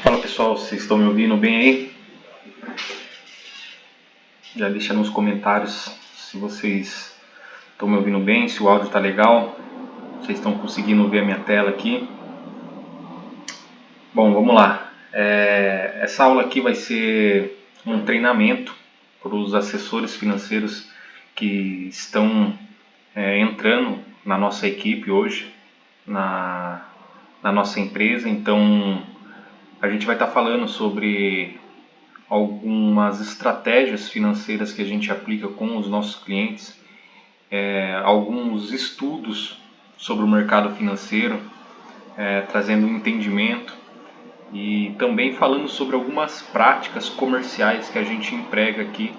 Fala pessoal, vocês estão me ouvindo bem aí? Já deixa nos comentários se vocês estão me ouvindo bem, se o áudio está legal, vocês estão conseguindo ver a minha tela aqui. Bom, vamos lá. Essa aula aqui vai ser um treinamento para os assessores financeiros que estão entrando na nossa equipe hoje, na nossa empresa. Então, a gente vai estar falando sobre algumas estratégias financeiras que a gente aplica com os nossos clientes, alguns estudos sobre o mercado financeiro, trazendo um entendimento e também falando sobre algumas práticas comerciais que a gente emprega aqui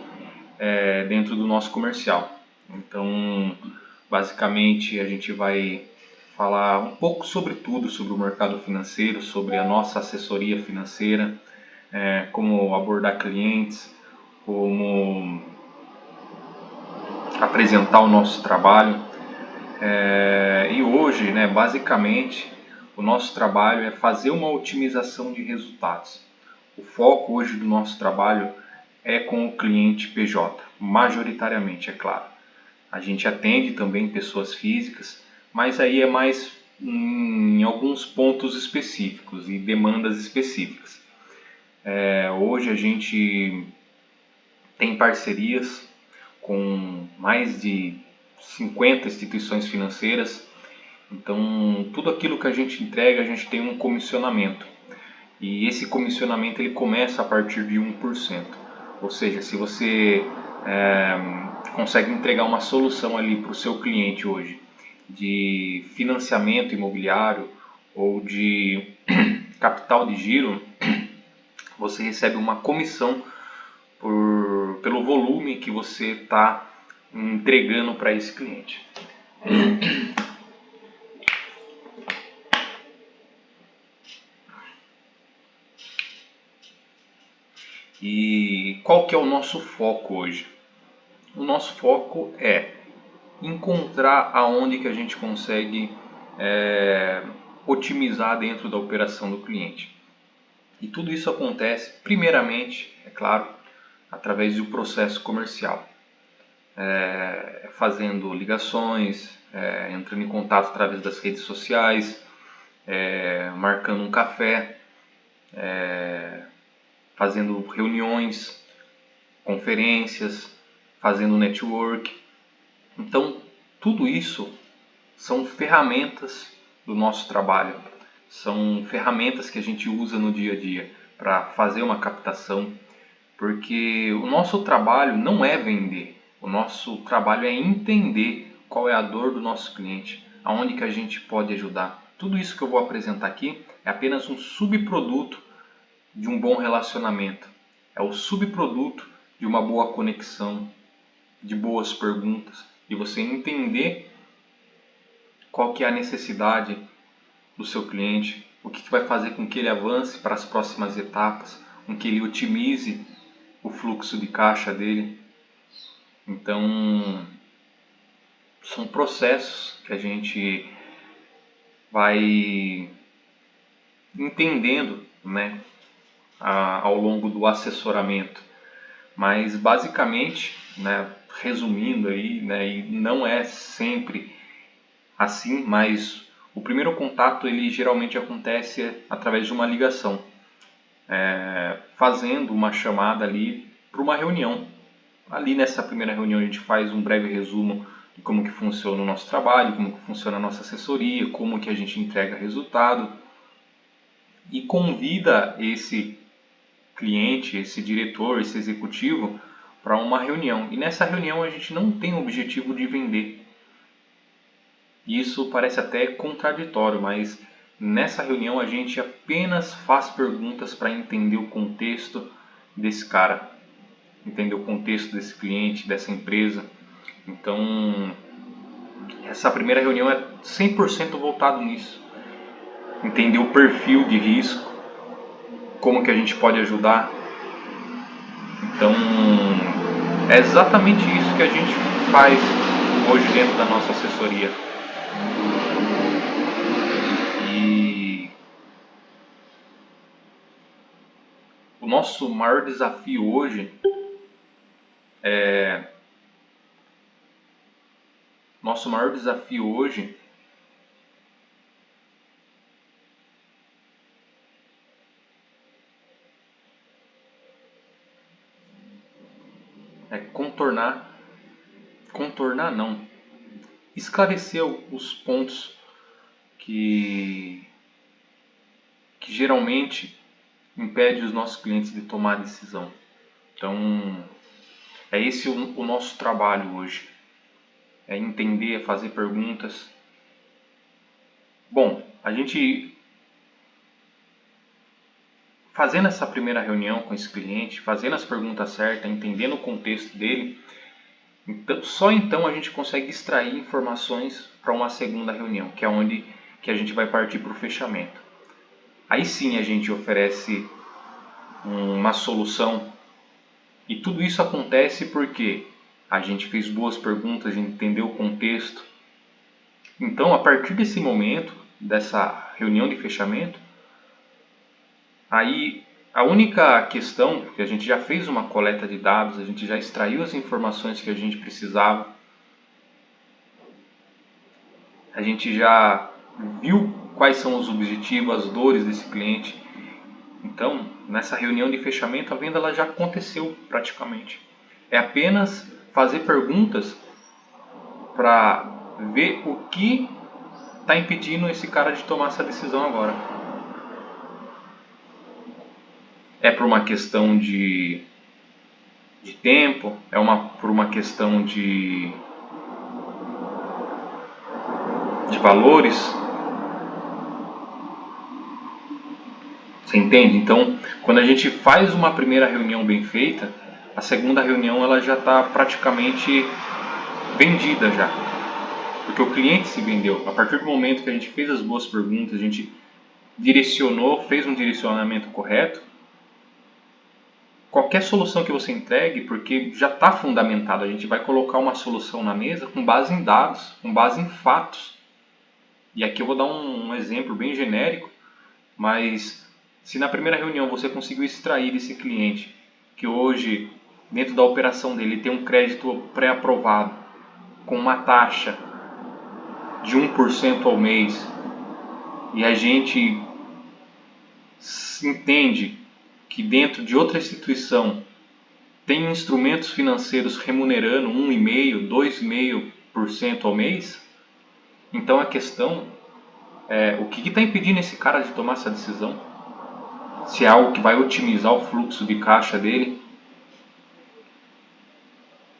dentro do nosso comercial. Então, basicamente, a gente vai falar um pouco sobre tudo, sobre o mercado financeiro, sobre a nossa assessoria financeira, como abordar clientes, como apresentar o nosso trabalho. E hoje, basicamente, o nosso trabalho é fazer uma otimização de resultados. O foco hoje do nosso trabalho é com o cliente PJ, majoritariamente, é claro. A gente atende também pessoas físicas, mas aí é mais em alguns pontos específicos e demandas específicas. Hoje a gente tem parcerias com mais de 50 instituições financeiras. Então, tudo aquilo que a gente entrega, a gente tem um comissionamento. E esse comissionamento ele começa a partir de 1%. Ou seja, se você consegue entregar uma solução ali para o seu cliente hoje de financiamento imobiliário ou de capital de giro, você recebe uma comissão pelo volume que você está entregando para esse cliente. E qual que é o nosso foco hoje? O nosso foco é encontrar aonde que a gente consegue otimizar dentro da operação do cliente. E tudo isso acontece, primeiramente, é claro, através do processo comercial. Fazendo ligações, entrando em contato através das redes sociais, marcando um café, fazendo reuniões, conferências, fazendo network. Então, tudo isso são ferramentas do nosso trabalho. São ferramentas que a gente usa no dia a dia para fazer uma captação, porque o nosso trabalho não é vender. O nosso trabalho é entender qual é a dor do nosso cliente, aonde que a gente pode ajudar. Tudo isso que eu vou apresentar aqui é apenas um subproduto de um bom relacionamento. É o subproduto de uma boa conexão, de boas perguntas, e você entender qual que é a necessidade do seu cliente, o que vai fazer com que ele avance para as próximas etapas, com que ele otimize o fluxo de caixa dele. Então, são processos que a gente vai entendendo, ao longo do assessoramento. Mas basicamente, resumindo aí, e não é sempre assim, mas o primeiro contato ele geralmente acontece através de uma ligação, fazendo uma chamada ali para uma reunião. Ali nessa primeira reunião a gente faz um breve resumo de como que funciona o nosso trabalho, como que funciona a nossa assessoria, como que a gente entrega resultado e convida esse cliente, esse diretor, esse executivo para uma reunião. E nessa reunião a gente não tem o objetivo de vender. Isso parece até contraditório, mas nessa reunião a gente apenas faz perguntas para entender o contexto desse cara, entender o contexto desse cliente, dessa empresa. Então, essa primeira reunião é 100% voltado nisso. Entender o perfil de risco, como que a gente pode ajudar. Então, é exatamente isso que a gente faz hoje dentro da nossa assessoria. E o nosso maior desafio hoje é contornar não, esclarecer os pontos que geralmente impede os nossos clientes de tomar a decisão. Então, é esse o nosso trabalho hoje. É entender, é fazer perguntas. Bom, a gente fazendo essa primeira reunião com esse cliente, fazendo as perguntas certas, entendendo o contexto dele, só então a gente consegue extrair informações para uma segunda reunião, que é onde que a gente vai partir para o fechamento. Aí sim a gente oferece uma solução, e tudo isso acontece porque a gente fez boas perguntas, entendeu o contexto. Então, a partir desse momento, dessa reunião de fechamento, aí a única questão, que a gente já fez uma coleta de dados, a gente já extraiu as informações que a gente precisava, a gente já viu quais são os objetivos, as dores desse cliente. Então, nessa reunião de fechamento, a venda ela já aconteceu praticamente. É apenas fazer perguntas para ver o que está impedindo esse cara de tomar essa decisão agora. É por uma questão de tempo? É por uma questão de valores? Você entende? Então, quando a gente faz uma primeira reunião bem feita, a segunda reunião ela já está praticamente vendida já. Porque o cliente se vendeu. A partir do momento que a gente fez as boas perguntas, a gente direcionou, fez um direcionamento correto, qualquer solução que você entregue, porque já está fundamentado, a gente vai colocar uma solução na mesa com base em dados, com base em fatos. E aqui eu vou dar um exemplo bem genérico, mas se na primeira reunião você conseguiu extrair desse cliente que hoje, dentro da operação dele, tem um crédito pré-aprovado com uma taxa de 1% ao mês, e a gente entende que dentro de outra instituição tem instrumentos financeiros remunerando 1,5%, 2,5% ao mês, então a questão é o que está impedindo esse cara de tomar essa decisão? Se é algo que vai otimizar o fluxo de caixa dele.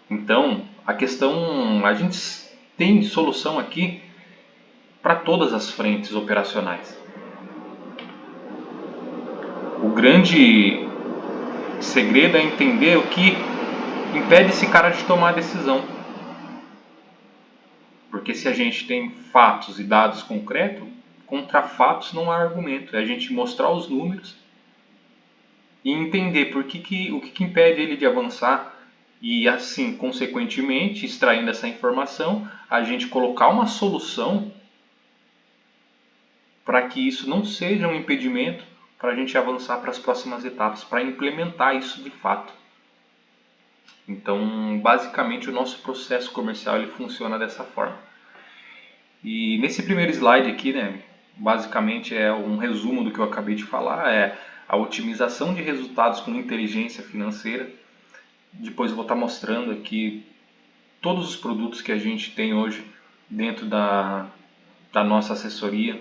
Então, a questão, a gente tem solução aqui para todas as frentes operacionais. O grande segredo é entender o que impede esse cara de tomar a decisão. Porque se a gente tem fatos e dados concretos, contra fatos não há argumento. É a gente mostrar os números e entender o que impede ele de avançar. E assim, consequentemente, extraindo essa informação, a gente colocar uma solução para que isso não seja um impedimento para a gente avançar para as próximas etapas, para implementar isso de fato. Então, basicamente, o nosso processo comercial ele funciona dessa forma. E nesse primeiro slide aqui, né, basicamente é um resumo do que eu acabei de falar, é a otimização de resultados com inteligência financeira. Depois eu vou estar mostrando aqui todos os produtos que a gente tem hoje dentro da nossa assessoria,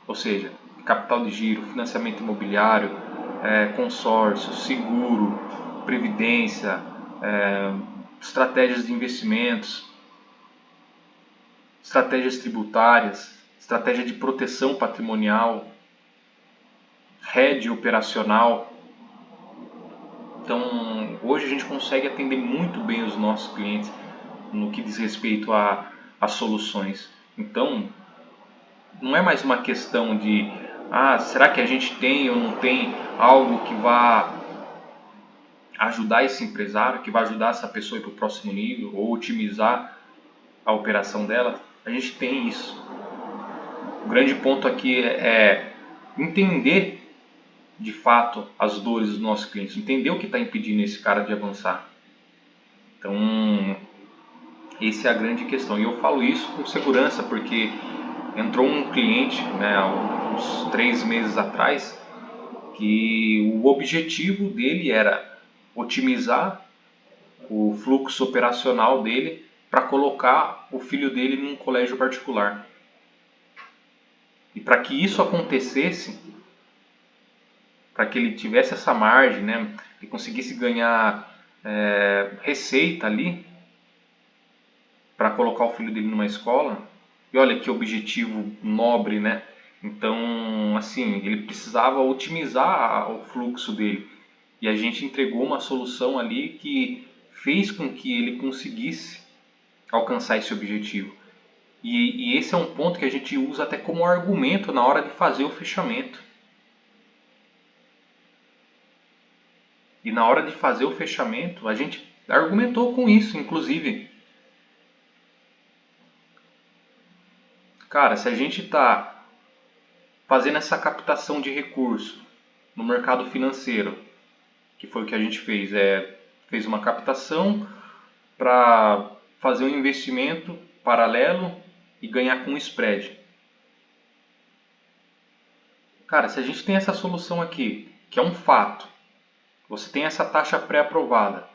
ou seja, capital de giro, financiamento imobiliário, consórcio, seguro, previdência, estratégias de investimentos, estratégias tributárias, estratégia de proteção patrimonial, rede operacional. Então, hoje a gente consegue atender muito bem os nossos clientes no que diz respeito a soluções. Então, não é mais uma questão de será que a gente tem ou não tem algo que vá ajudar esse empresário, que vai ajudar essa pessoa a ir para o próximo nível ou otimizar a operação dela, a gente tem isso. O grande ponto aqui é entender de fato as dores dos nossos clientes, entender o que está impedindo esse cara de avançar. Então, essa é a grande questão. E eu falo isso com segurança porque entrou um cliente, né, há uns 3 meses atrás, que o objetivo dele era otimizar o fluxo operacional dele para colocar o filho dele num colégio particular. E para que isso acontecesse, para que ele tivesse essa margem, né, e conseguisse ganhar receita ali para colocar o filho dele numa escola, e olha que objetivo nobre, né? Então, assim, ele precisava otimizar o fluxo dele. E a gente entregou uma solução ali que fez com que ele conseguisse alcançar esse objetivo. E esse é um ponto que a gente usa até como argumento na hora de fazer o fechamento. E na hora de fazer o fechamento, a gente argumentou com isso, inclusive. Cara, se a gente está fazendo essa captação de recurso no mercado financeiro, que foi o que a gente fez, fez uma captação para fazer um investimento paralelo e ganhar com spread. Cara, se a gente tem essa solução aqui, que é um fato, você tem essa taxa pré-aprovada,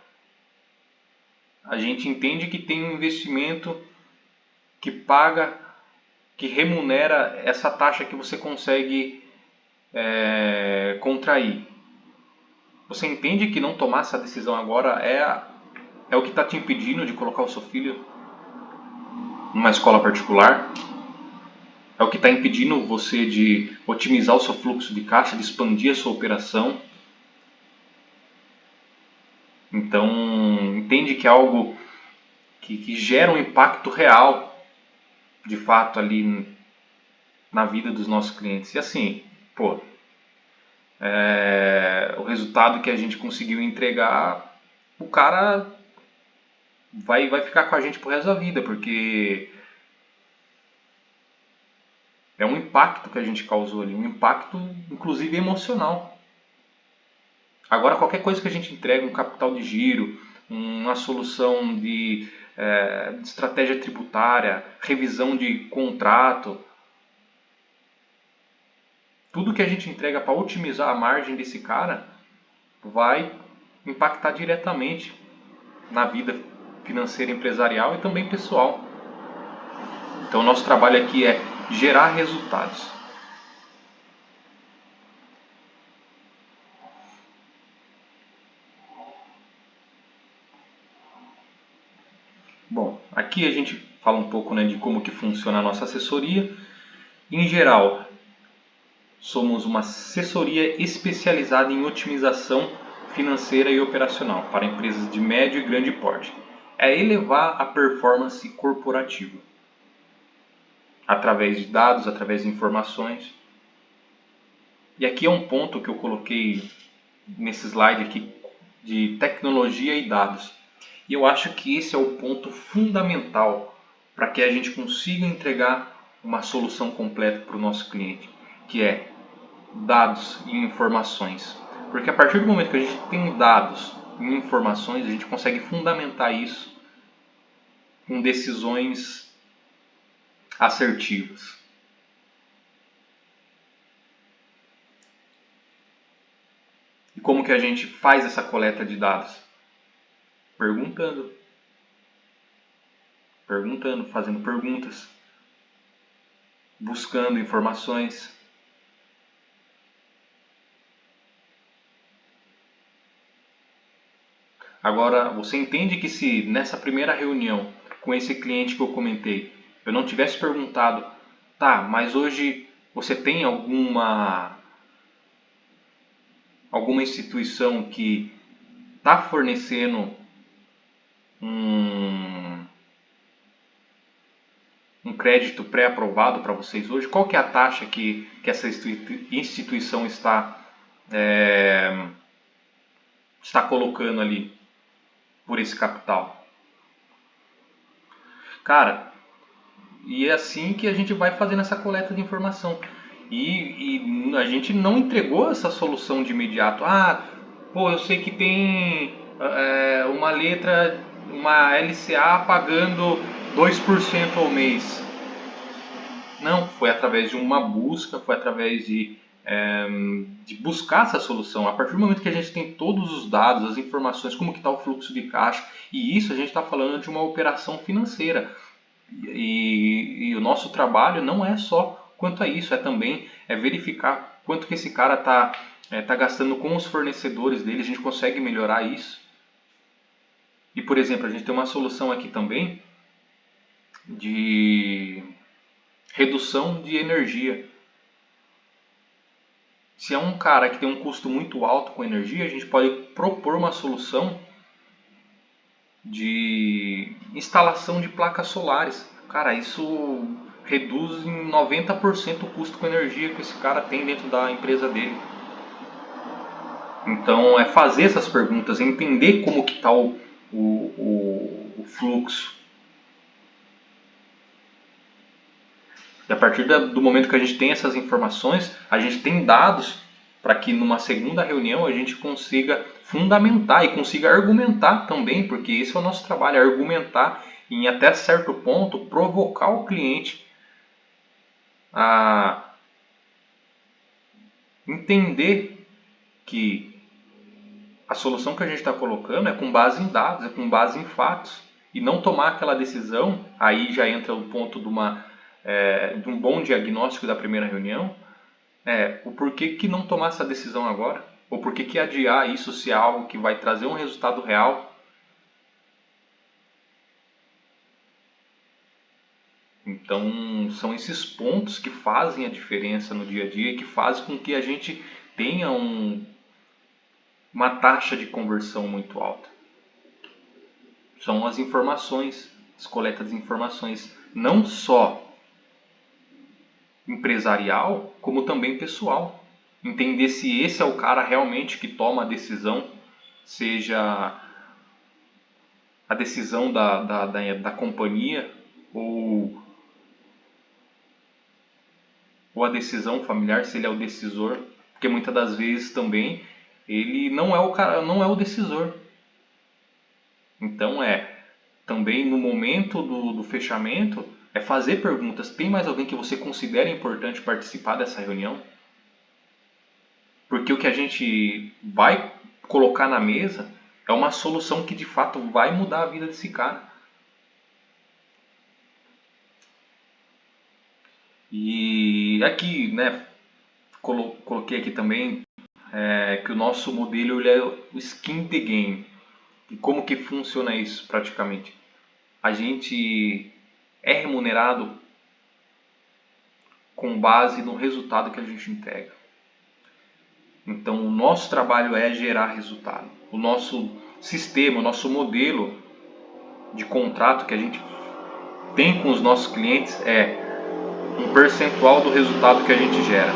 a gente entende que tem um investimento que paga, que remunera essa taxa que você consegue contrair. Você entende que não tomar essa decisão agora é o que está te impedindo de colocar o seu filho numa escola particular? É o que está impedindo você de otimizar o seu fluxo de caixa, de expandir a sua operação? Então, entende que é algo que gera um impacto real, de fato, ali na vida dos nossos clientes. E assim, pô, o resultado que a gente conseguiu entregar, o cara vai ficar com a gente pro resto da vida, porque é um impacto que a gente causou ali, um impacto inclusive emocional. Agora, qualquer coisa que a gente entrega, um capital de giro, uma solução de estratégia tributária, revisão de contrato, tudo que a gente entrega para otimizar a margem desse cara vai impactar diretamente na vida financeira empresarial e também pessoal. Então, o nosso trabalho aqui é gerar resultados. Bom, aqui a gente fala um pouco, né, de como que funciona a nossa assessoria. Em geral, somos uma assessoria especializada em otimização financeira e operacional para empresas de médio e grande porte. É elevar a performance corporativa através de dados, através de informações. E aqui é um ponto que eu coloquei nesse slide aqui de tecnologia e dados. E eu acho que esse é o ponto fundamental para que a gente consiga entregar uma solução completa para o nosso cliente, que é dados e informações. Porque a partir do momento que a gente tem dados e informações, a gente consegue fundamentar isso com decisões assertivas. E como que a gente faz essa coleta de dados? Perguntando, fazendo perguntas, buscando informações. Agora, você entende que se nessa primeira reunião com esse cliente que eu comentei, eu não tivesse perguntado, tá, mas hoje você tem alguma instituição que está fornecendo um crédito pré-aprovado para vocês hoje? Qual que é a taxa que essa instituição está colocando ali por esse capital? Cara, e é assim que a gente vai fazendo essa coleta de informação. E a gente não entregou essa solução de imediato. Ah, pô, eu sei que tem uma letra, uma LCA pagando 2% ao mês. Não, foi através de uma busca, foi através de buscar essa solução. A partir do momento que a gente tem todos os dados, as informações, como que está o fluxo de caixa, e isso a gente está falando de uma operação financeira. E o nosso trabalho não é só quanto a isso, é também verificar quanto que esse cara tá gastando com os fornecedores dele, a gente consegue melhorar isso. E, por exemplo, a gente tem uma solução aqui também de redução de energia. Se é um cara que tem um custo muito alto com energia, a gente pode propor uma solução de instalação de placas solares. Cara, isso reduz em 90% o custo com energia que esse cara tem dentro da empresa dele. Então é fazer essas perguntas, entender como que está o fluxo. E a partir do momento que a gente tem essas informações, a gente tem dados para que numa segunda reunião a gente consiga fundamentar e consiga argumentar também, porque esse é o nosso trabalho, é argumentar e em até certo ponto provocar o cliente a entender que a solução que a gente está colocando é com base em dados, é com base em fatos, e não tomar aquela decisão. Aí já entra o ponto de um bom diagnóstico da primeira reunião, o porquê que não tomar essa decisão agora, ou porquê que adiar isso se é algo que vai trazer um resultado real. Então são esses pontos que fazem a diferença no dia a dia e que fazem com que a gente tenha uma taxa de conversão muito alta. São as informações, as coletas de informações, não só empresarial, como também pessoal. Entender se esse é o cara realmente que toma a decisão, seja a decisão da companhia ou a decisão familiar, se ele é o decisor, porque muitas das vezes também ele não é o cara, não é o decisor. Então também no momento do fechamento é fazer perguntas. Tem mais alguém que você considera importante participar dessa reunião? Porque o que a gente vai colocar na mesa é uma solução que de fato vai mudar a vida desse cara. E aqui, né, coloquei aqui também que o nosso modelo ele é o skin the game. E como que funciona isso praticamente? A gente é remunerado com base no resultado que a gente entrega. Então o nosso trabalho é gerar resultado. O nosso sistema, o nosso modelo de contrato que a gente tem com os nossos clientes é um percentual do resultado que a gente gera.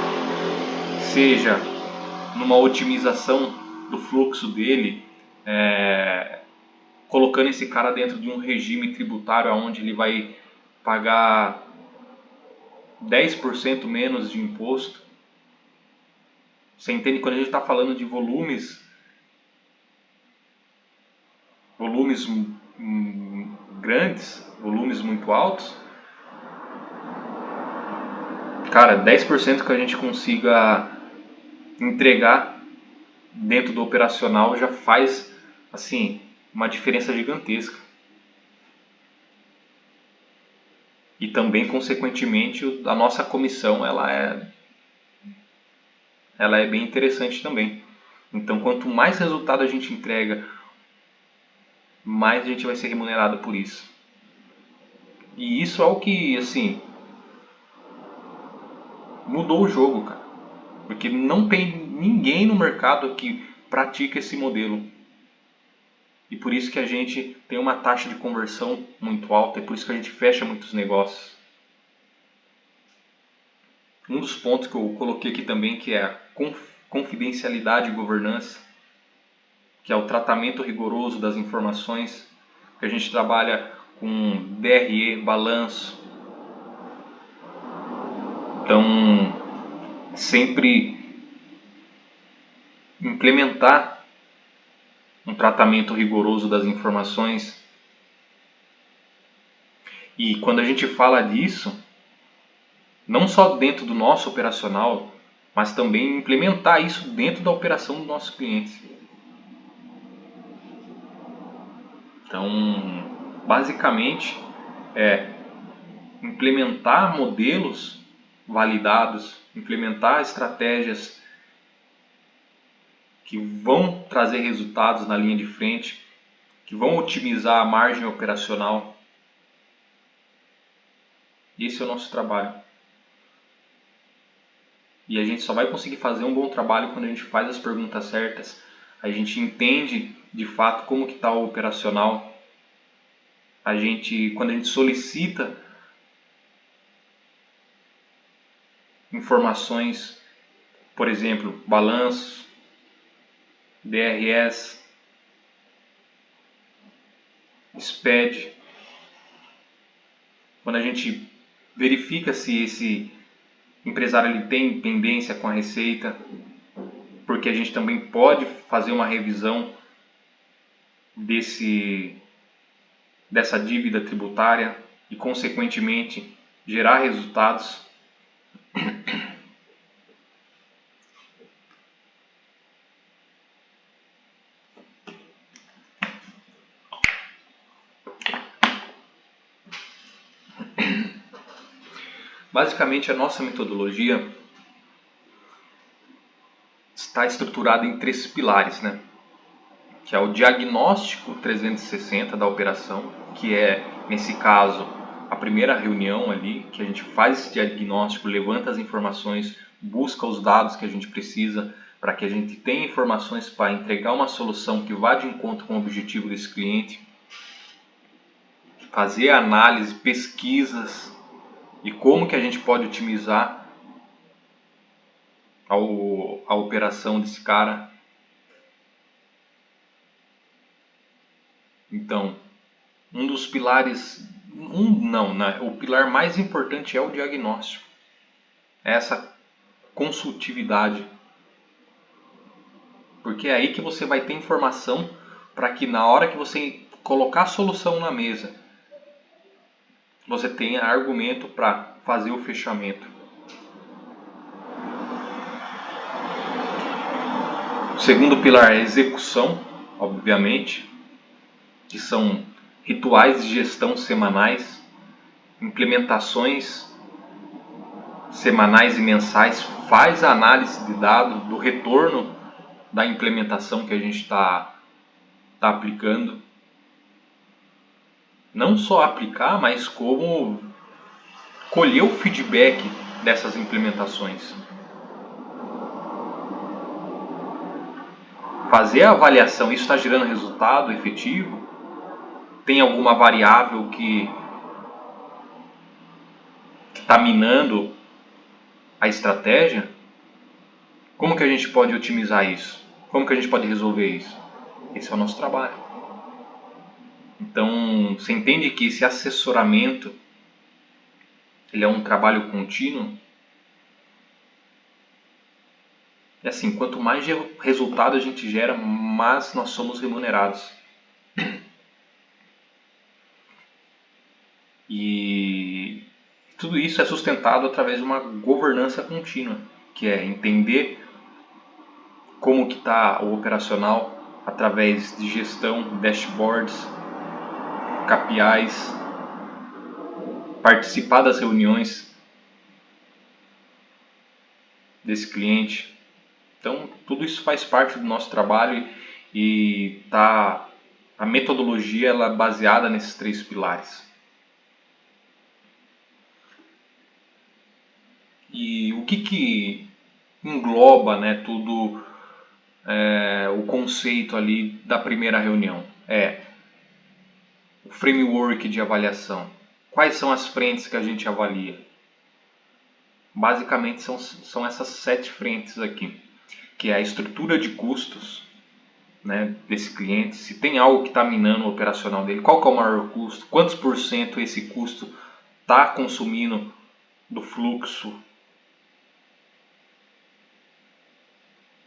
Seja numa otimização do fluxo dele, colocando esse cara dentro de um regime tributário onde ele vai pagar 10% menos de imposto. Você entende? Quando a gente está falando de volumes grandes, volumes muito altos, cara, 10% que a gente consiga entregar dentro do operacional já faz assim uma diferença gigantesca. E também, consequentemente, a nossa comissão ela é bem interessante também. Então, quanto mais resultado a gente entrega, mais a gente vai ser remunerado por isso. E isso é o que, assim, mudou o jogo, cara. Porque não tem ninguém no mercado que pratica esse modelo. E por isso que a gente tem uma taxa de conversão muito alta, e por isso que a gente fecha muitos negócios. Um dos pontos que eu coloquei aqui também, que é a confidencialidade e governança, que é o tratamento rigoroso das informações, que a gente trabalha com DRE, balanço. Então, sempre implementar um tratamento rigoroso das informações. E quando a gente fala disso, não só dentro do nosso operacional, mas também implementar isso dentro da operação do nosso cliente. Então, basicamente, é implementar modelos validados, implementar estratégias que vão trazer resultados na linha de frente, que vão otimizar a margem operacional. Esse é o nosso trabalho. E a gente só vai conseguir fazer um bom trabalho quando a gente faz as perguntas certas, a gente entende de fato como que está o operacional, quando a gente solicita informações, por exemplo, balanço, DRS, SPED, quando a gente verifica se esse empresário ele tem pendência com a receita, porque a gente também pode fazer uma revisão dessa dívida tributária e, consequentemente, gerar resultados. Basicamente, a nossa metodologia está estruturada em 3 pilares, né? Que é o diagnóstico 360 da operação, que é, nesse caso, a primeira reunião ali, que a gente faz esse diagnóstico, levanta as informações, busca os dados que a gente precisa para que a gente tenha informações para entregar uma solução que vá de encontro com o objetivo desse cliente, fazer análise, pesquisas e como que a gente pode otimizar a operação desse cara. Então, um dos pilares, o pilar mais importante é o diagnóstico, é essa consultividade, porque é aí que você vai ter informação para que na hora que você colocar a solução na mesa, você tenha argumento para fazer o fechamento. O segundo pilar é a execução, obviamente, que são rituais de gestão semanais, implementações semanais e mensais, faz a análise de dados do retorno da implementação que a gente está aplicando. Não só aplicar, mas como colher o feedback dessas implementações. Fazer a avaliação, isso está gerando resultado efetivo? Tem alguma variável que está minando a estratégia? Como que a gente pode otimizar isso? Como que a gente pode resolver isso? Esse é o nosso trabalho. Então, você entende que esse assessoramento ele é um trabalho contínuo? E assim, quanto mais resultado a gente gera, mais nós somos remunerados. E tudo isso é sustentado através de uma governança contínua, que é entender como que está o operacional através de gestão, dashboards, KPIs, participar das reuniões desse cliente. Então, tudo isso faz parte do nosso trabalho e a metodologia ela é baseada nesses 3 pilares. E o que engloba, né, tudo o conceito ali da primeira reunião? É o framework de avaliação. Quais são as frentes que a gente avalia? Basicamente são essas 7 frentes aqui, que é a estrutura de custos, né, desse cliente, se tem algo que está minando o operacional dele, qual que é o maior custo, quantos por cento esse custo está consumindo do fluxo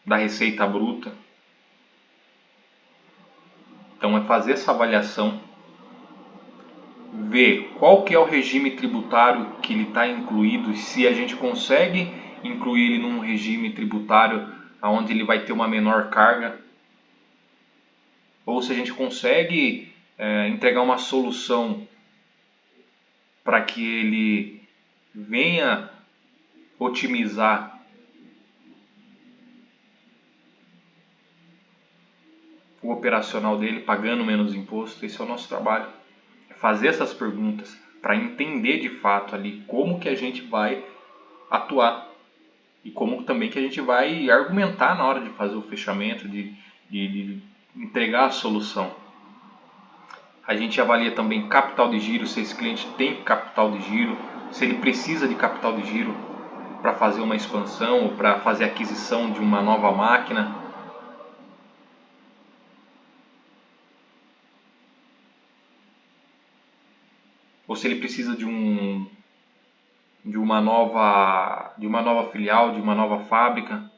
da receita bruta. Então é fazer essa avaliação, ver qual que é o regime tributário que ele está incluído, se a gente consegue incluir ele num regime tributário onde ele vai ter uma menor carga, ou se a gente consegue entregar uma solução para que ele venha otimizar o operacional dele, pagando menos imposto. Esse é o nosso trabalho, é fazer essas perguntas para entender de fato ali como que a gente vai atuar e como também que a gente vai argumentar na hora de fazer o fechamento, de entregar a solução. A gente avalia também capital de giro, se esse cliente tem capital de giro, se ele precisa de capital de giro para fazer uma expansão ou para fazer aquisição de uma nova máquina. Ou se ele precisa de uma nova filial, de uma nova fábrica.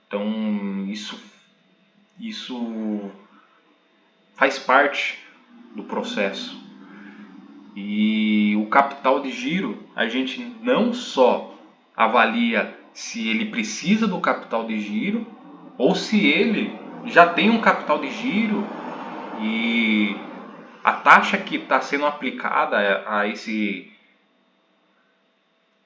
Então isso faz parte do processo. E o capital de giro, a gente não só avalia se ele precisa do capital de giro ou se ele já tem um capital de giro e a taxa que está sendo aplicada a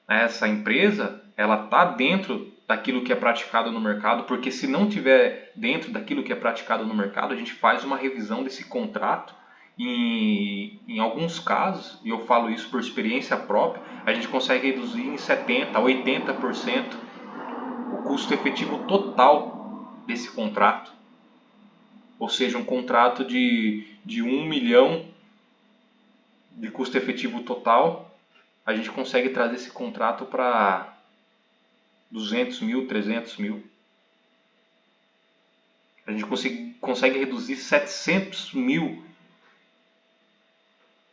essa empresa, ela está dentro daquilo que é praticado no mercado, porque se não tiver dentro daquilo que é praticado no mercado, a gente faz uma revisão desse contrato e em alguns casos, e eu falo isso por experiência própria, a gente consegue reduzir em 70% a 80% o custo efetivo total desse contrato. Ou seja, um contrato de 1 milhão de custo efetivo total, a gente consegue trazer esse contrato para 200 mil, 300 mil. A gente consegue reduzir 700 mil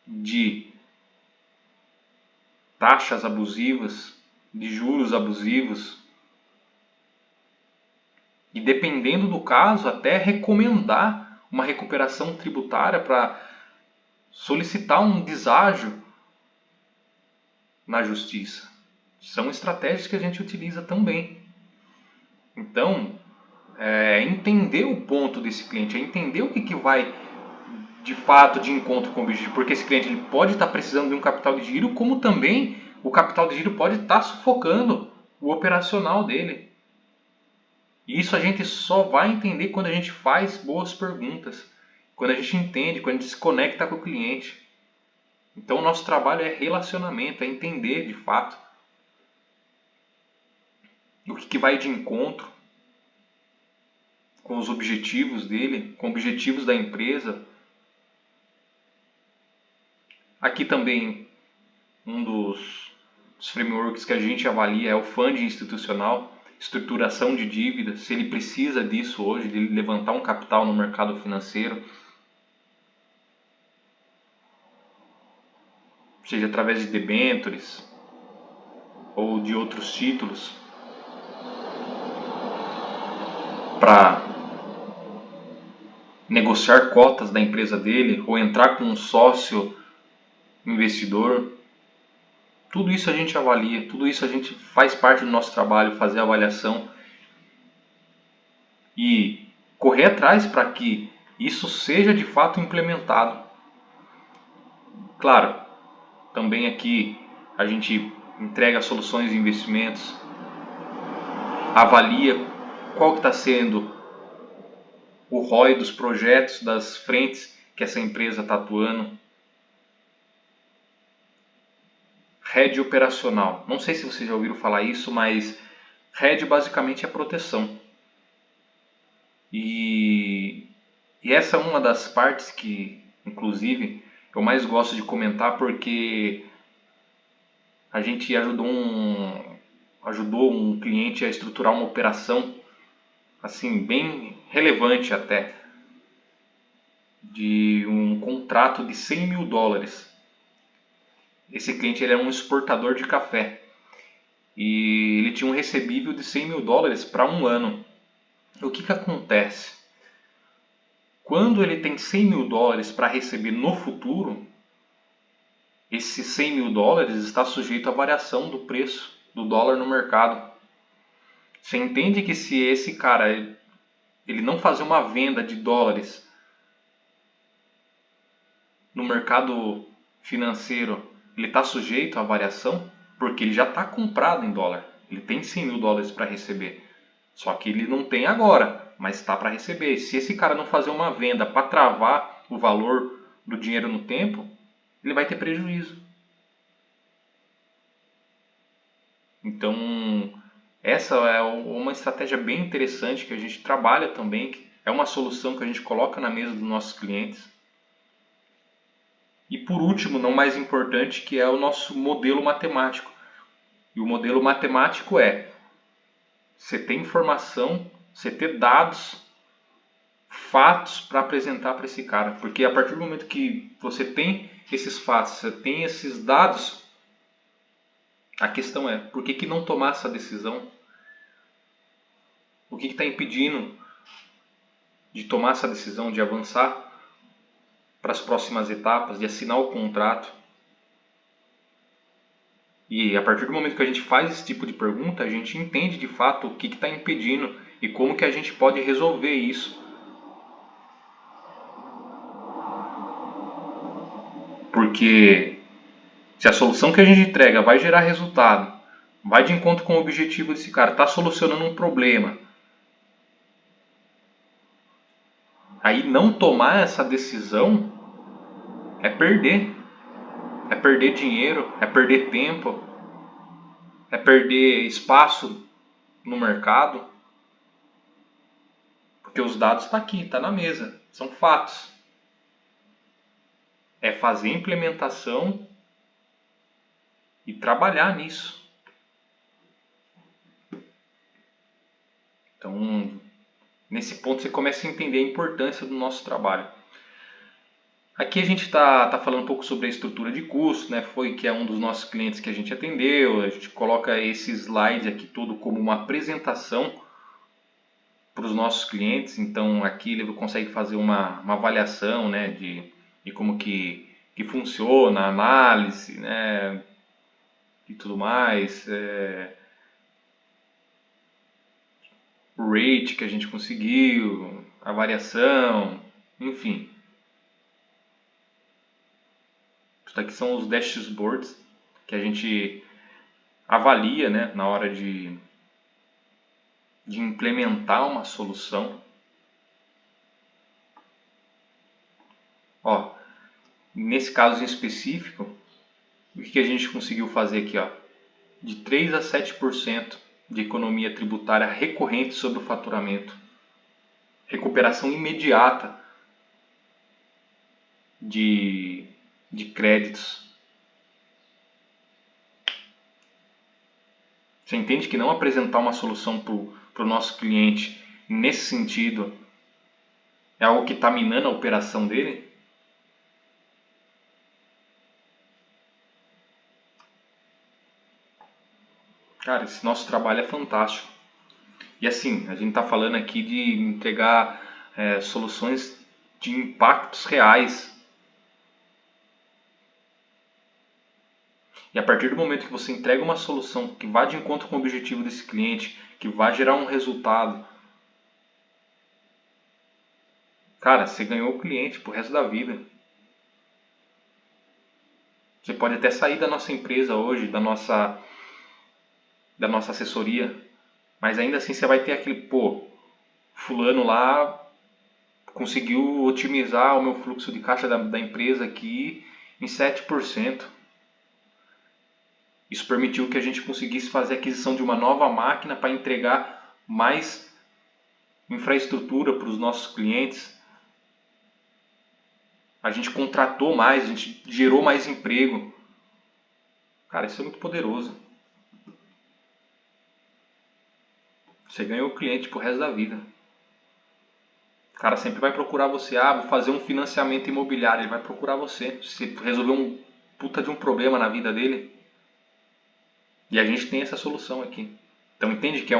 de taxas abusivas, de juros abusivos. E dependendo do caso, até recomendar uma recuperação tributária para solicitar um deságio na justiça. São estratégias que a gente utiliza também. Então, entender o ponto desse cliente, entender o que vai de fato de encontro com o objetivo, porque esse cliente ele pode estar precisando de um capital de giro, como também o capital de giro pode estar sufocando o operacional dele. E isso a gente só vai entender quando a gente faz boas perguntas, quando a gente entende, quando a gente se conecta com o cliente. Então o nosso trabalho é relacionamento, é entender de fato o que vai de encontro com os objetivos dele, com objetivos da empresa. Aqui também um dos frameworks que a gente avalia é o funding institucional, estruturação de dívidas, se ele precisa disso hoje, de levantar um capital no mercado financeiro, seja através de debêntures ou de outros títulos, para negociar cotas da empresa dele ou entrar com um sócio investidor. Tudo isso a gente avalia, tudo isso a gente faz parte do nosso trabalho, fazer a avaliação e correr atrás para que isso seja de fato implementado. Claro, também aqui a gente entrega soluções de investimentos, avalia qual que está sendo o ROI dos projetos, das frentes que essa empresa está atuando. RED operacional. Não sei se vocês já ouviram falar isso, mas RED basicamente é proteção. E essa é uma das partes que, inclusive, eu mais gosto de comentar, porque a gente ajudou um cliente a estruturar uma operação assim, bem relevante até, de um contrato de US$ 100.000. Esse cliente ele era um exportador de café e ele tinha um recebível de US$ 100.000 para um ano. O que acontece? Quando ele tem US$ 100.000 para receber no futuro, esses US$ 100.000 está sujeito à variação do preço do dólar no mercado. Você entende que se esse cara ele não fazer uma venda de dólares no mercado financeiro, ele está sujeito à variação? Porque ele já está comprado em dólar. Ele tem US$ 100.000 para receber. Só que ele não tem agora, mas está para receber. Se esse cara não fazer uma venda para travar o valor do dinheiro no tempo, ele vai ter prejuízo. Então, essa é uma estratégia bem interessante que a gente trabalha também, que é uma solução que a gente coloca na mesa dos nossos clientes. E por último, não mais importante, que é o nosso modelo matemático. E o modelo matemático é você ter informação, você ter dados, fatos para apresentar para esse cara. Porque a partir do momento que você tem esses fatos, você tem esses dados, a questão é, por que não tomar essa decisão? O que está impedindo de tomar essa decisão, de avançar para as próximas etapas, de assinar o contrato? E a partir do momento que a gente faz esse tipo de pergunta, a gente entende de fato o que está impedindo e como que a gente pode resolver isso. Porque se a solução que a gente entrega vai gerar resultado, vai de encontro com o objetivo desse cara, está solucionando um problema, aí não tomar essa decisão é perder. É perder dinheiro, é perder tempo, é perder espaço no mercado. Porque os dados estão aqui, está na mesa, são fatos. É fazer a implementação e trabalhar nisso. Então, nesse ponto você começa a entender a importância do nosso trabalho. Aqui a gente está falando um pouco sobre a estrutura de custo, né? Que é um dos nossos clientes que a gente atendeu. A gente coloca esse slide aqui todo como uma apresentação para os nossos clientes. Então aqui ele consegue fazer uma avaliação, né, de como que funciona a análise, né, e tudo mais. O rate que a gente conseguiu, a variação, enfim. Isso aqui são os dashboards que a gente avalia, né, na hora de implementar uma solução. Ó, nesse caso em específico, o que a gente conseguiu fazer aqui? Ó, de 3 a 7% de economia tributária recorrente sobre o faturamento. Recuperação imediata de créditos. Você entende que não apresentar uma solução para o nosso cliente nesse sentido é algo que está minando a operação dele? Cara, esse nosso trabalho é fantástico. E assim, a gente está falando aqui de entregar soluções de impactos reais. E a partir do momento que você entrega uma solução que vá de encontro com o objetivo desse cliente, que vai gerar um resultado, cara, você ganhou o cliente pro resto da vida. Você pode até sair da nossa empresa hoje, da nossa assessoria, mas ainda assim você vai ter aquele, pô, fulano lá conseguiu otimizar o meu fluxo de caixa da empresa aqui em 7%. Isso permitiu que a gente conseguisse fazer a aquisição de uma nova máquina para entregar mais infraestrutura para os nossos clientes. A gente contratou mais, a gente gerou mais emprego. Cara, isso é muito poderoso. Você ganhou o cliente pro resto da vida. O cara sempre vai procurar você. Ah, vou fazer um financiamento imobiliário. Ele vai procurar você. Se resolver um puta de um problema na vida dele. E a gente tem essa solução aqui. Então entende que é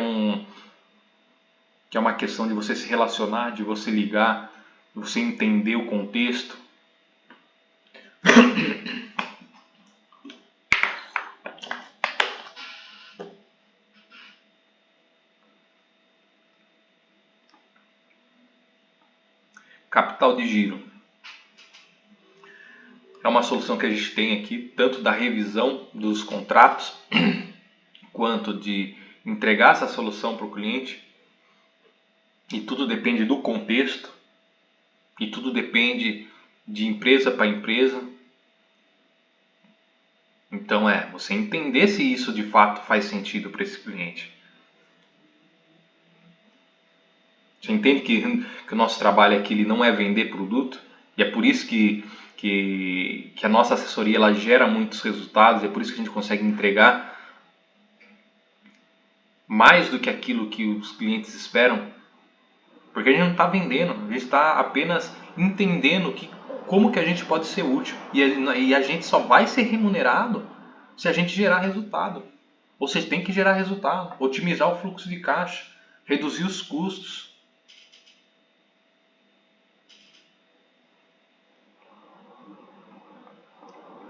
uma questão de você se relacionar, de você ligar, de você entender o contexto. Capital de giro. É uma solução que a gente tem aqui, tanto da revisão dos contratos, quanto de entregar essa solução para o cliente. E tudo depende do contexto, e tudo depende de empresa para empresa. Então você entender se isso de fato faz sentido para esse cliente. Você entende que o nosso trabalho aqui ele não é vender produto, e é por isso que a nossa assessoria ela gera muitos resultados, é por isso que a gente consegue entregar mais do que aquilo que os clientes esperam, porque a gente não está vendendo, a gente está apenas entendendo como que a gente pode ser útil, e a gente só vai ser remunerado se a gente gerar resultado. Ou seja, tem que gerar resultado, otimizar o fluxo de caixa, reduzir os custos.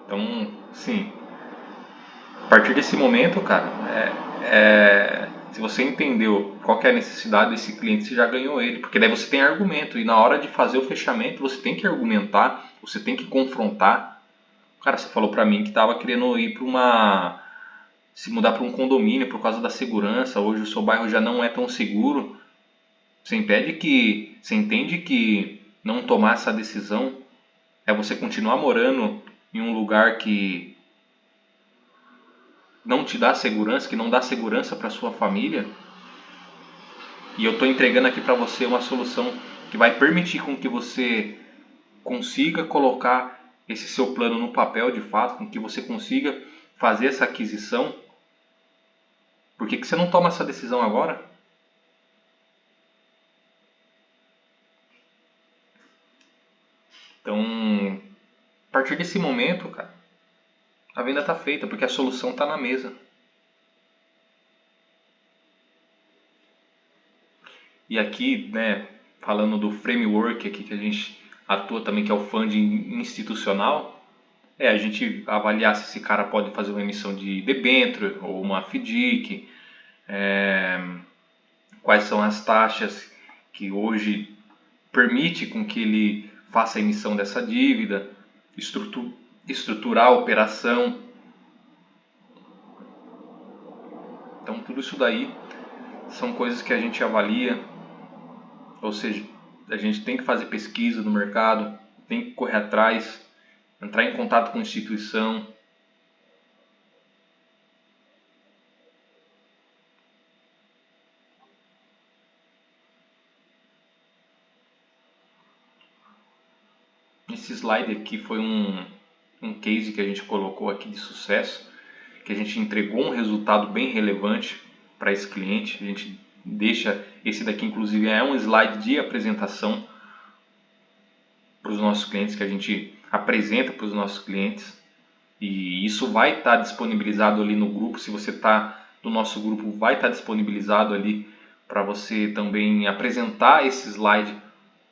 Então, sim, a partir desse momento, cara, se você entendeu qual que é a necessidade desse cliente, você já ganhou ele. Porque daí você tem argumento. E na hora de fazer o fechamento, você tem que argumentar, você tem que confrontar. Cara, você falou pra mim que tava querendo ir se mudar para um condomínio por causa da segurança. Hoje o seu bairro já não é tão seguro. Você entende que não tomar essa decisão é você continuar morando em um lugar que não te dá segurança, que não dá segurança para sua família. E eu estou entregando aqui para você uma solução que vai permitir com que você consiga colocar esse seu plano no papel de fato, com que você consiga fazer essa aquisição. Por que você não toma essa decisão agora? Então, a partir desse momento, cara, a venda está feita, porque a solução está na mesa. E aqui, né, falando do framework aqui que a gente atua também, que é o funding institucional, a gente avaliar se esse cara pode fazer uma emissão de debênture ou uma FDIC, quais são as taxas que hoje permite com que ele faça a emissão dessa dívida, estruturar a operação. Então tudo isso daí são coisas que a gente avalia, ou seja, a gente tem que fazer pesquisa no mercado, tem que correr atrás, entrar em contato com a instituição. Esse slide aqui foi um case que a gente colocou aqui de sucesso, que a gente entregou um resultado bem relevante para esse cliente. A gente deixa, esse daqui inclusive é um slide de apresentação para os nossos clientes, que a gente apresenta para os nossos clientes. E isso vai estar disponibilizado ali no grupo. Se você está no nosso grupo, vai estar disponibilizado ali para você também apresentar esse slide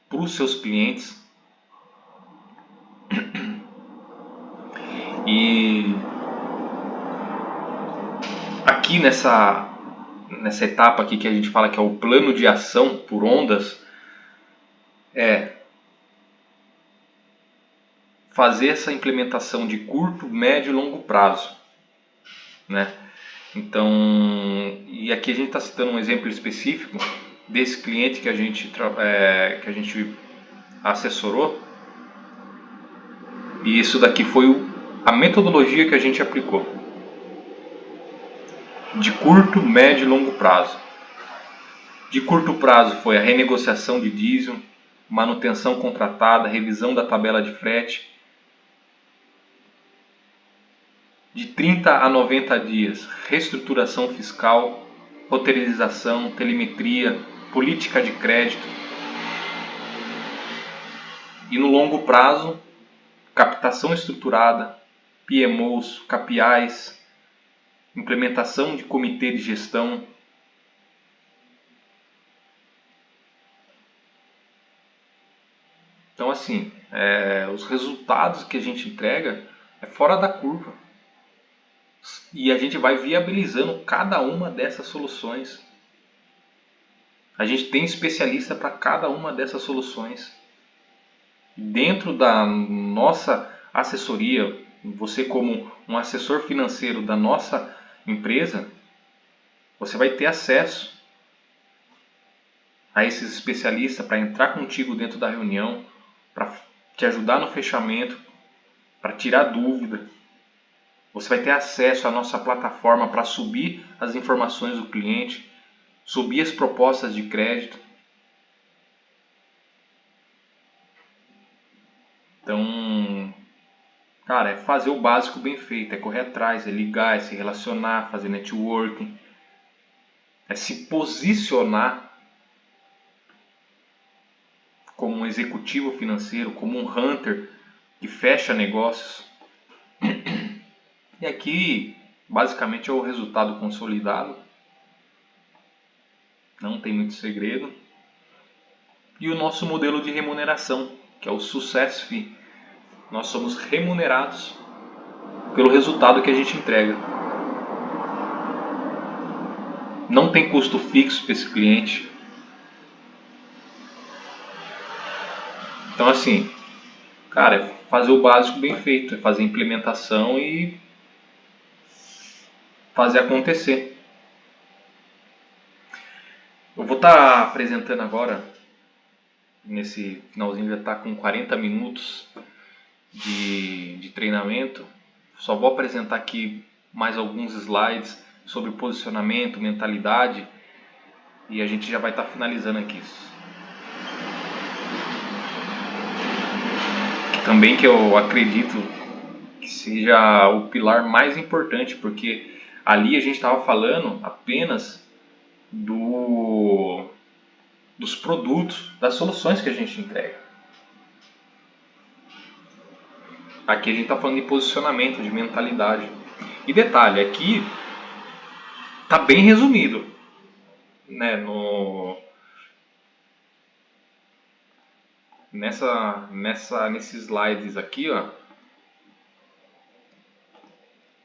para os seus clientes. E aqui nessa etapa aqui que a gente fala que é o plano de ação por ondas, fazer essa implementação de curto, médio e longo prazo, né? Então, e aqui a gente está citando um exemplo específico desse cliente que a gente assessorou, e isso daqui foi a metodologia que a gente aplicou de curto, médio e longo prazo. De curto prazo foi a renegociação de diesel, manutenção contratada, revisão da tabela de frete. De 30 a 90 dias, reestruturação fiscal, roteirização, telemetria, política de crédito. E no longo prazo, captação estruturada, PMOs, KPIs, implementação de comitê de gestão. Então, assim, os resultados que a gente entrega é fora da curva. E a gente vai viabilizando cada uma dessas soluções. A gente tem especialista para cada uma dessas soluções. Dentro da nossa assessoria, você como um assessor financeiro da nossa empresa, você vai ter acesso a esses especialistas para entrar contigo dentro da reunião, para te ajudar no fechamento, para tirar dúvida. Você vai ter acesso à nossa plataforma para subir as informações do cliente, subir as propostas de crédito. Então, cara, é fazer o básico bem feito, é correr atrás, é ligar, é se relacionar, fazer networking, é se posicionar como um executivo financeiro, como um hunter que fecha negócios. E aqui, basicamente, é o resultado consolidado. Não tem muito segredo. E o nosso modelo de remuneração, que é o Success Fee. Nós somos remunerados pelo resultado que a gente entrega. Não tem custo fixo para esse cliente. Então, assim, cara, é fazer o básico bem feito, é fazer a implementação e fazer acontecer. Eu vou estar apresentando agora, nesse finalzinho já está com 40 minutos de treinamento. Só vou apresentar aqui mais alguns slides sobre posicionamento, mentalidade e a gente já vai estar finalizando aqui. Também que eu acredito que seja o pilar mais importante, porque ali a gente estava falando apenas dos produtos, das soluções que a gente entrega. Aqui a gente está falando de posicionamento, de mentalidade. E detalhe, aqui está bem resumido, né, nesses slides aqui, ó,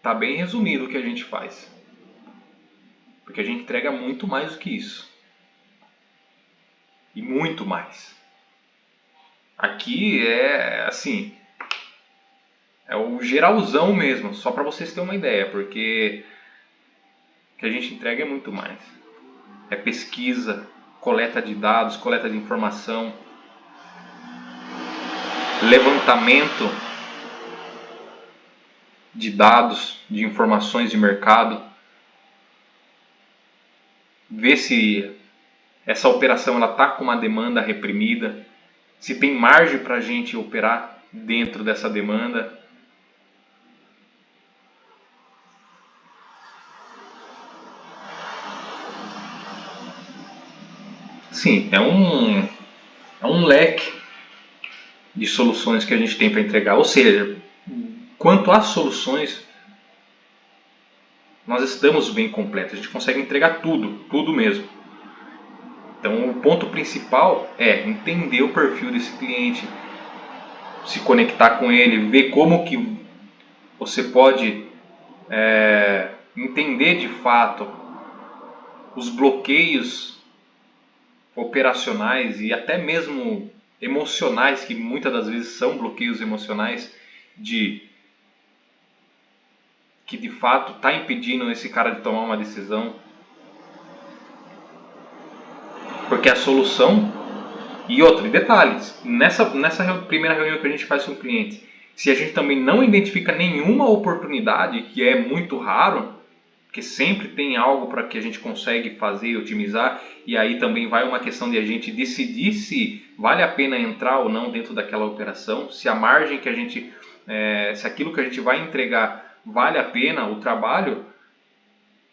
tá bem resumido o que a gente faz. Porque a gente entrega muito mais do que isso. E muito mais. Aqui é assim, é o geralzão mesmo, só para vocês terem uma ideia, porque o que a gente entrega é muito mais. É pesquisa, coleta de dados, coleta de informação, levantamento de dados, de informações de mercado, ver se essa operação ela está com uma demanda reprimida, se tem margem para a gente operar dentro dessa demanda. Sim, é um leque de soluções que a gente tem para entregar. Ou seja, quanto às soluções, nós estamos bem completos. A gente consegue entregar tudo, tudo mesmo. Então, o ponto principal é entender o perfil desse cliente, se conectar com ele, ver como que você pode entender de fato os bloqueios operacionais e até mesmo emocionais, que muitas das vezes são bloqueios emocionais que de fato está impedindo esse cara de tomar uma decisão. Porque a solução... E outro, detalhes, nessa primeira reunião que a gente faz com o cliente, se a gente também não identifica nenhuma oportunidade, que é muito raro, porque sempre tem algo para que a gente consegue fazer e otimizar, e aí também vai uma questão de a gente decidir se vale a pena entrar ou não dentro daquela operação, se a margem que a gente, se aquilo que a gente vai entregar vale a pena o trabalho,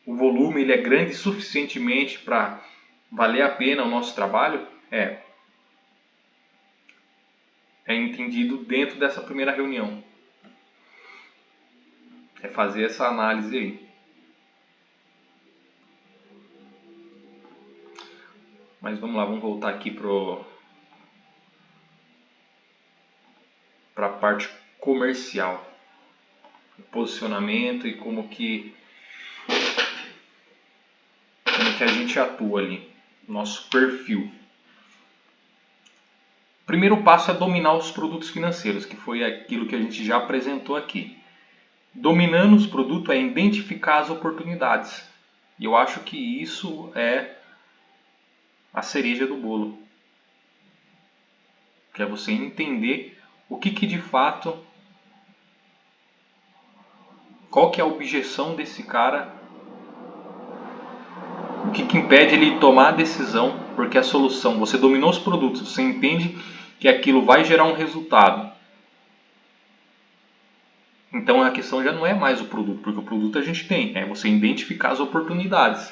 o volume ele é grande suficientemente para valer a pena o nosso trabalho, é entendido dentro dessa primeira reunião. É fazer essa análise aí. Mas vamos lá, vamos voltar aqui para a parte comercial. Posicionamento e como que a gente atua ali. Nosso perfil. O primeiro passo é dominar os produtos financeiros, que foi aquilo que a gente já apresentou aqui. Dominando os produtos é identificar as oportunidades. E eu acho que isso é a cereja do bolo. Que é você entender o que de fato, qual que é a objeção desse cara, o que impede ele de tomar a decisão, porque a solução, você dominou os produtos, você entende que aquilo vai gerar um resultado. Então a questão já não é mais o produto, porque o produto a gente tem, é você identificar as oportunidades.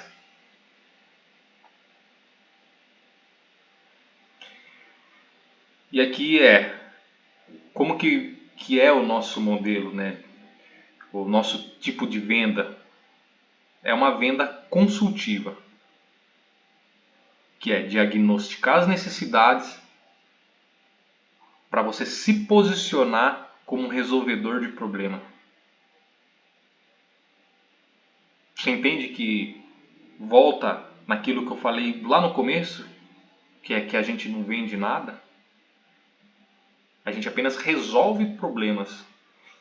E aqui como que é o nosso modelo, né? O nosso tipo de venda é uma venda consultiva, que é diagnosticar as necessidades para você se posicionar como um resolvedor de problema. Você entende que volta naquilo que eu falei lá no começo, que é que a gente não vende nada? A gente apenas resolve problemas.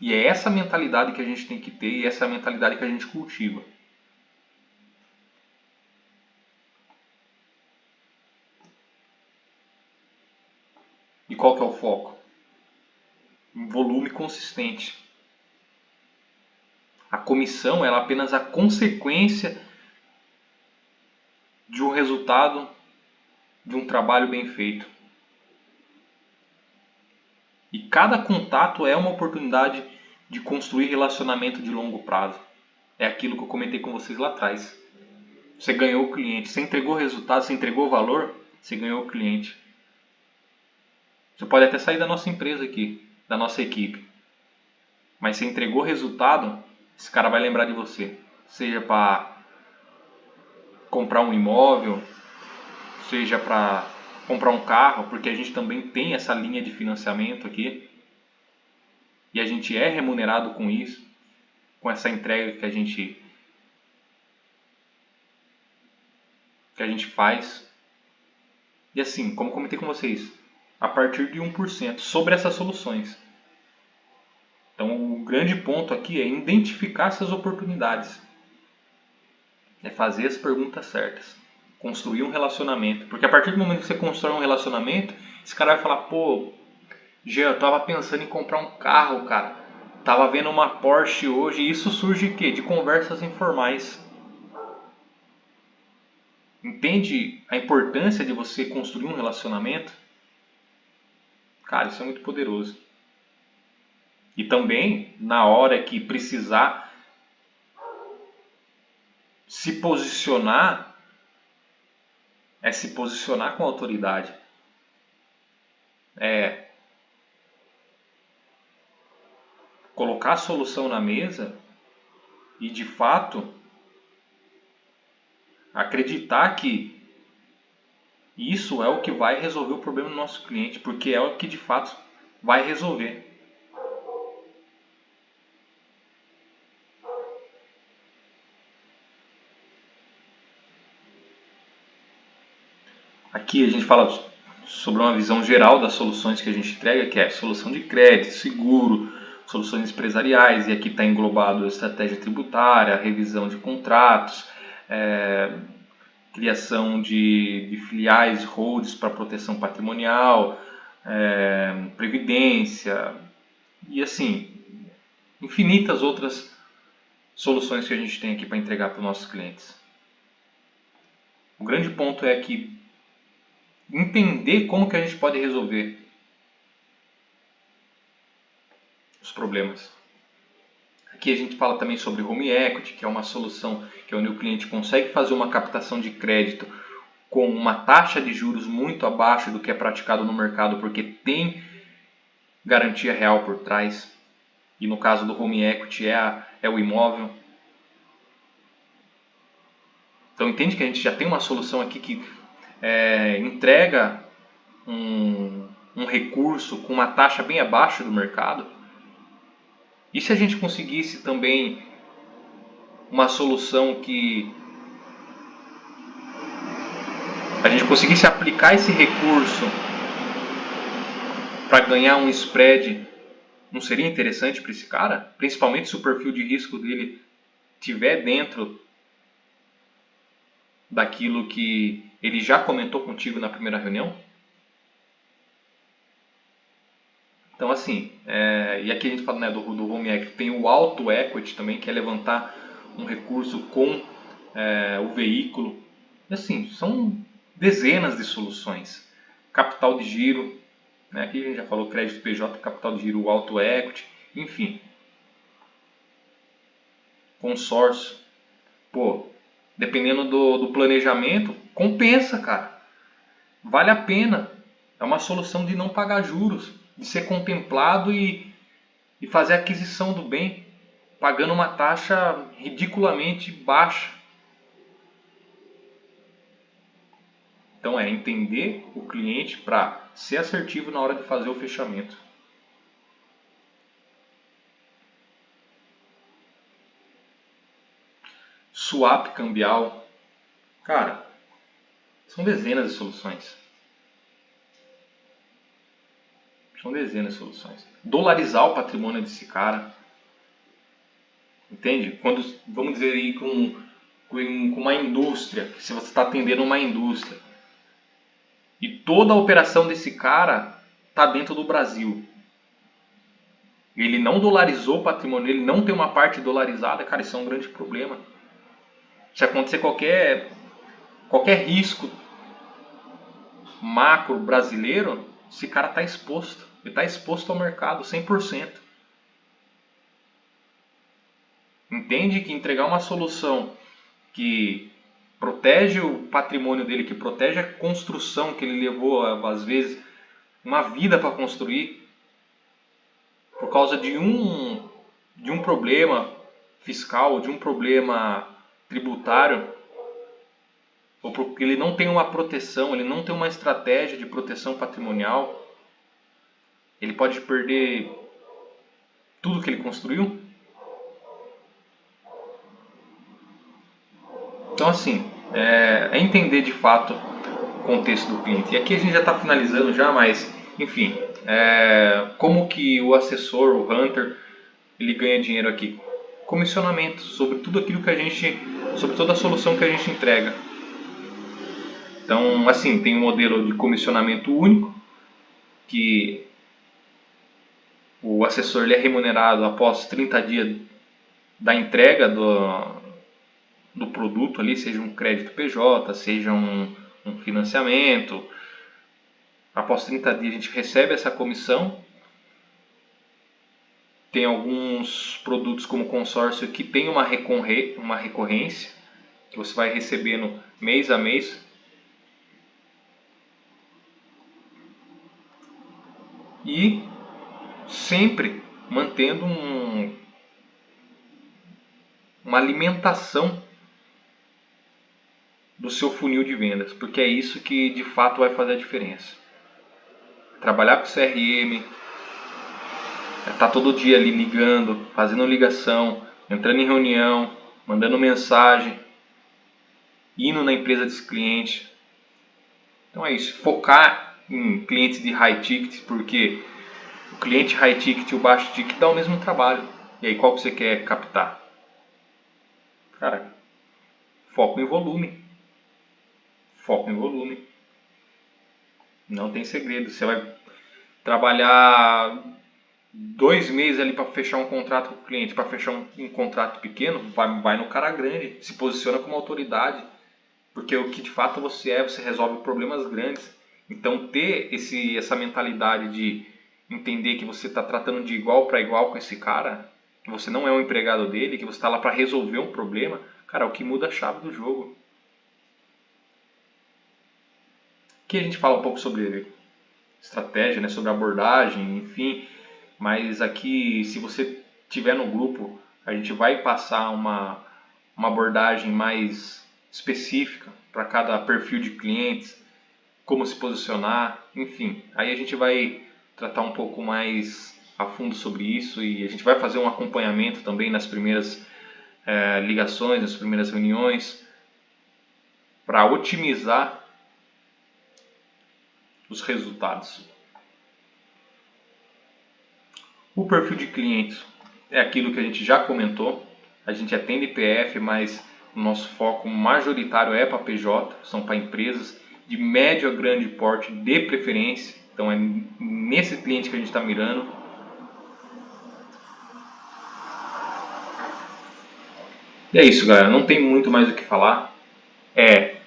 E é essa mentalidade que a gente tem que ter e essa mentalidade que a gente cultiva. E qual que é o foco? Um volume consistente. A comissão ela é apenas a consequência de um resultado de um trabalho bem feito. E cada contato é uma oportunidade de construir relacionamento de longo prazo. É aquilo que eu comentei com vocês lá atrás. Você ganhou o cliente, você entregou resultado, você entregou valor, você ganhou o cliente. Você pode até sair da nossa empresa aqui, da nossa equipe. Mas se entregou resultado, esse cara vai lembrar de você. Seja para comprar um imóvel, seja para comprar um carro, porque a gente também tem essa linha de financiamento aqui. E a gente é remunerado com isso, com essa entrega que a gente faz. E assim, como comentei com vocês, a partir de 1% sobre essas soluções. Então o grande ponto aqui é identificar essas oportunidades. É fazer as perguntas certas. Construir um relacionamento. Porque a partir do momento que você constrói um relacionamento, esse cara vai falar, pô, Jean, eu tava pensando em comprar um carro, cara. Tava vendo uma Porsche hoje. E isso surge de quê? De conversas informais. Entende a importância de você construir um relacionamento? Cara, isso é muito poderoso. E também, na hora que precisar se posicionar, é se posicionar com autoridade. É colocar a solução na mesa e, de fato, acreditar que isso é o que vai resolver o problema do nosso cliente, porque é o que, de fato, vai resolver. Aqui a gente fala sobre uma visão geral das soluções que a gente entrega, que é solução de crédito, seguro, soluções empresariais, e aqui está englobado a estratégia tributária, revisão de contratos, criação de filiais, holds para proteção patrimonial, previdência e assim, infinitas outras soluções que a gente tem aqui para entregar para os nossos clientes. O grande ponto é que entender como que a gente pode resolver os problemas. Aqui a gente fala também sobre home equity, que é uma solução que é onde o cliente consegue fazer uma captação de crédito com uma taxa de juros muito abaixo do que é praticado no mercado, porque tem garantia real por trás. E no caso do home equity é o imóvel. Então entende que a gente já tem uma solução aqui que entrega um recurso com uma taxa bem abaixo do mercado. E se a gente conseguisse também uma solução que a gente conseguisse aplicar esse recurso para ganhar um spread, não seria interessante para esse cara? Principalmente se o perfil de risco dele estiver dentro daquilo que ele já comentou contigo na primeira reunião? Então assim, e aqui a gente fala, né, do home equity, tem o auto equity também, que é levantar um recurso com o veículo. E assim, são dezenas de soluções. Capital de giro, né, aqui a gente já falou crédito PJ, capital de giro, o auto equity, enfim. Consórcio. Pô, dependendo do planejamento, compensa, cara. Vale a pena. É uma solução de não pagar juros, de ser contemplado e fazer a aquisição do bem, pagando uma taxa ridiculamente baixa. Então é entender o cliente para ser assertivo na hora de fazer o fechamento. Swap cambial. Cara, são dezenas de soluções. São dezenas de soluções. Dolarizar o patrimônio desse cara. Entende? Quando, vamos dizer aí, com uma indústria, se você está atendendo uma indústria, e toda a operação desse cara está dentro do Brasil. Ele não dolarizou o patrimônio, ele não tem uma parte dolarizada, cara, isso é um grande problema. Se acontecer qualquer risco macro brasileiro, esse cara está exposto. Ele está exposto ao mercado 100%. Entende que entregar uma solução que protege o patrimônio dele, que protege a construção que ele levou, às vezes, uma vida para construir, por causa de um problema fiscal, de um problema tributário, ou porque ele não tem uma proteção, ele não tem uma estratégia de proteção patrimonial, ele pode perder tudo que ele construiu. Então assim, é entender de fato o contexto do cliente. E aqui a gente já está finalizando já, mas enfim, como que o assessor, o hunter, ele ganha dinheiro aqui? Comissionamento sobre tudo aquilo que a gente, sobre toda a solução que a gente entrega. Então, assim, tem um modelo de comissionamento único, que o assessor ele é remunerado após 30 dias da entrega do produto ali, seja um crédito PJ, seja um financiamento. Após 30 dias a gente recebe essa comissão. Tem alguns produtos como consórcio que tem uma recorrência, que você vai recebendo mês a mês. E sempre mantendo uma alimentação do seu funil de vendas, porque é isso que de fato vai fazer a diferença. Trabalhar com CRM, estar todo dia ali ligando, fazendo ligação, entrando em reunião, mandando mensagem, indo na empresa desse cliente. Então é isso, focar em clientes de high ticket, porque o cliente high ticket e o baixo ticket dá o mesmo trabalho. E aí qual que você quer captar? Cara, foco em volume. Foco em volume. Não tem segredo. Você vai trabalhar 2 meses ali para fechar um contrato com o cliente, para fechar um contrato pequeno, vai no cara grande, se posiciona como autoridade, porque o que de fato você resolve problemas grandes. Então ter essa mentalidade de entender que você está tratando de igual para igual com esse cara, que você não é um empregado dele, que você está lá para resolver um problema, cara, é o que muda a chave do jogo. Aqui a gente fala um pouco sobre estratégia, né, sobre abordagem, enfim. mas aqui, se você tiver no grupo, a gente vai passar uma abordagem mais específica para cada perfil de clientes, como se posicionar, enfim. Aí a gente vai tratar um pouco mais a fundo sobre isso e a gente vai fazer um acompanhamento também nas primeiras ligações, nas primeiras reuniões, para otimizar os resultados. O perfil de clientes é aquilo que a gente já comentou. A gente atende PF, mas o nosso foco majoritário é para PJ, são para empresas de médio a grande porte de preferência. Então é nesse cliente que a gente está mirando. E é isso, galera. Não tem muito mais o que falar. É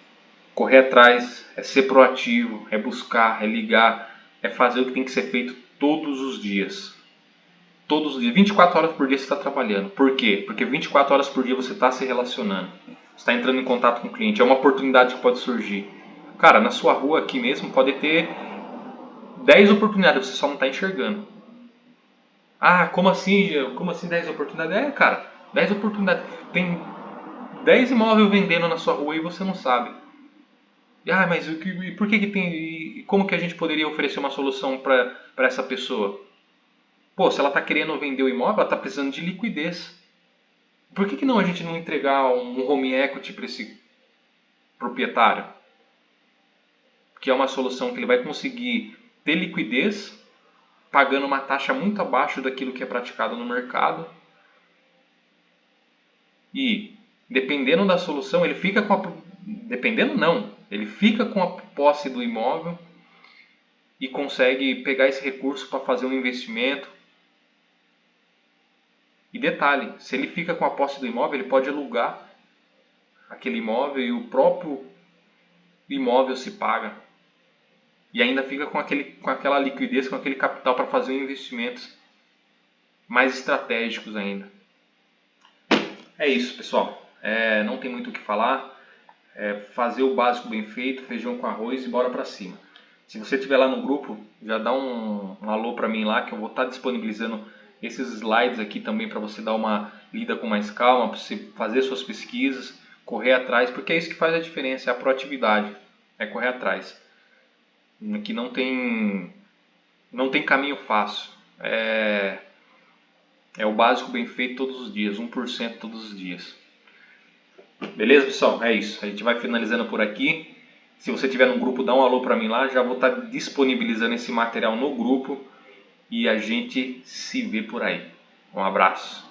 correr atrás, é ser proativo, é buscar, é ligar, é fazer o que tem que ser feito todos os dias. Todos os dias, 24 horas por dia você está trabalhando. Por quê? Porque 24 horas por dia você está se relacionando. Você está entrando em contato com o cliente. É uma oportunidade que pode surgir. Cara, na sua rua aqui mesmo pode ter 10 oportunidades, você só não está enxergando. Ah, como assim? Como assim 10 oportunidades? É, cara, 10 oportunidades. Tem 10 imóveis vendendo na sua rua e você não sabe. Ah, mas por que tem... E como que a gente poderia oferecer uma solução para essa pessoa? Pô, se ela está querendo vender o imóvel, ela está precisando de liquidez. Por que não a gente não entregar um home equity para esse proprietário? Que é uma solução que ele vai conseguir ter liquidez, pagando uma taxa muito abaixo daquilo que é praticado no mercado. E, dependendo da solução, ele fica com a... Dependendo não, ele fica com a posse do imóvel e consegue pegar esse recurso para fazer um investimento. E detalhe, se ele fica com a posse do imóvel, ele pode alugar aquele imóvel e o próprio imóvel se paga. E ainda fica com aquela liquidez, com aquele capital para fazer investimentos mais estratégicos ainda. É isso, pessoal. Não tem muito o que falar. Fazer o básico bem feito, feijão com arroz e bora para cima. Se você estiver lá no grupo, já dá um alô para mim lá, que eu vou estar disponibilizando esses slides aqui também para você dar uma lida com mais calma, para você fazer suas pesquisas, correr atrás, porque é isso que faz a diferença, é a proatividade, é correr atrás. Que não tem caminho fácil. É o básico bem feito todos os dias, 1% todos os dias. Beleza, pessoal? É isso. A gente vai finalizando por aqui. Se você tiver no grupo, dá um alô para mim lá. Já vou estar disponibilizando esse material no grupo e a gente se vê por aí. Um abraço.